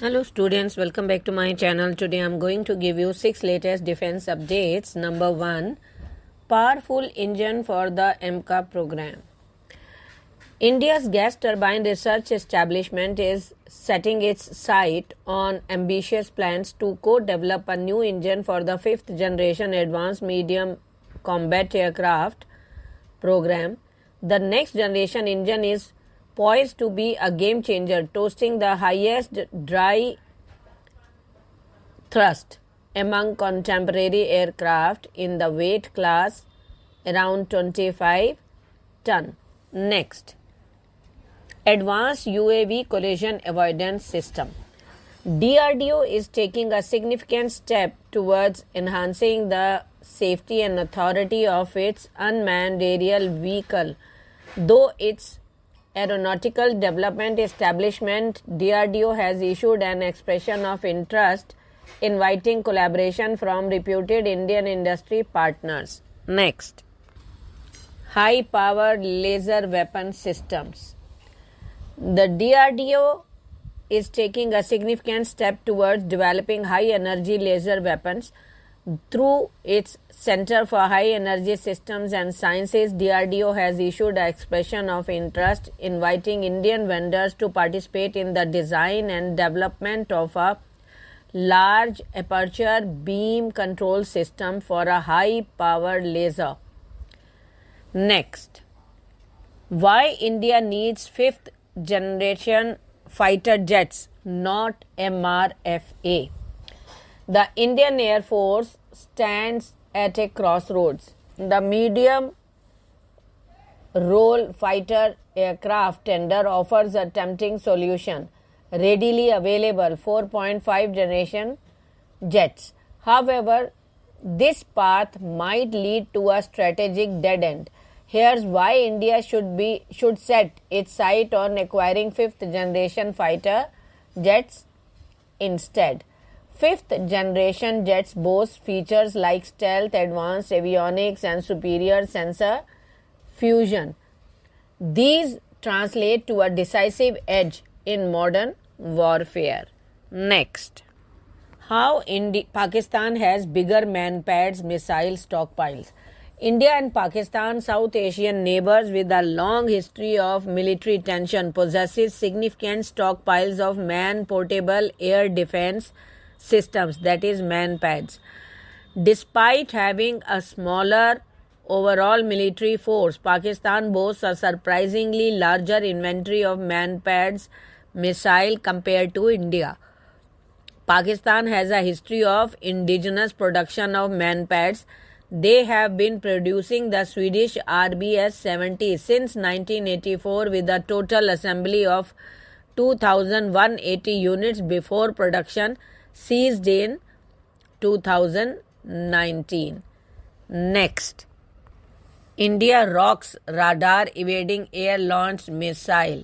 Hello students, welcome back to my channel. Today I am going to give you 6 latest defense updates. Number 1, powerful engine for the AMCA program. India's gas turbine research establishment is setting its sight on ambitious plans to co-develop a new engine for the 5th generation advanced medium combat aircraft program. The next generation engine is poised to be a game changer, toasting the highest dry thrust among contemporary aircraft in the weight class around 25 ton. Next, advanced UAV collision avoidance system. DRDO is taking a significant step towards enhancing the safety and authority of its unmanned aerial vehicle, though its Aeronautical Development Establishment DRDO has issued an expression of interest inviting collaboration from reputed Indian industry partners. Next, high-powered laser weapon systems. The DRDO is taking a significant step towards developing high-energy laser weapons through its Center for High Energy Systems and Sciences. DRDO has issued an expression of interest inviting Indian vendors to participate in the design and development of a large aperture beam control system for a high-powered laser. Next, why India needs 5th generation fighter jets, not MRFA. The Indian Air Force stands at a crossroads. The medium role fighter aircraft tender offers a tempting solution: readily available 4.5 generation jets. However, this path might lead to a strategic dead end. Here's why India should set its sight on acquiring 5th generation fighter jets instead. 5th generation jets boast features like stealth, advanced avionics, and superior sensor fusion. These translate to a decisive edge in modern warfare. Next, how Pakistan has bigger man-pads missile stockpiles. India and Pakistan, South Asian neighbors with a long history of military tension, possesses significant stockpiles of man-portable air defense systems, that is man-pads. Despite having a smaller overall military force, Pakistan boasts a surprisingly larger inventory of man-pads missile compared to India. Pakistan has a history of indigenous production of man-pads. They have been producing the Swedish RBS-70 since 1984 with a total assembly of 2,180 units before production ceased in 2019. Next, India rocks radar evading air-launched missile.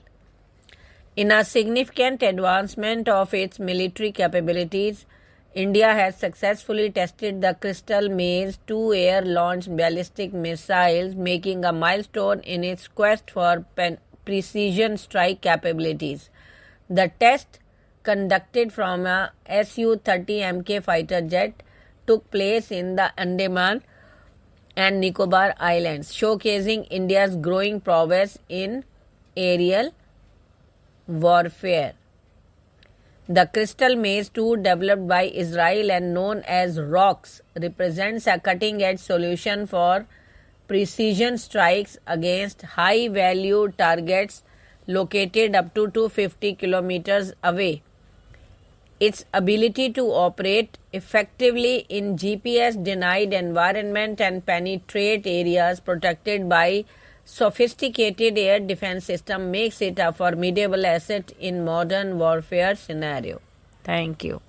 In a significant advancement of its military capabilities, India has successfully tested the Crystal Maze 2 air-launched ballistic missiles, making a milestone in its quest for precision strike capabilities. The test, conducted from a Su-30 Mk fighter jet, took place in the Andaman and Nicobar Islands, showcasing India's growing prowess in aerial warfare. The Crystal Maze 2, developed by Israel and known as ROCKS, represents a cutting-edge solution for precision strikes against high-value targets located up to 250 kilometers away. Its ability to operate effectively in GPS-denied environment and penetrate areas protected by sophisticated air defense system makes it a formidable asset in modern warfare scenario. Thank you.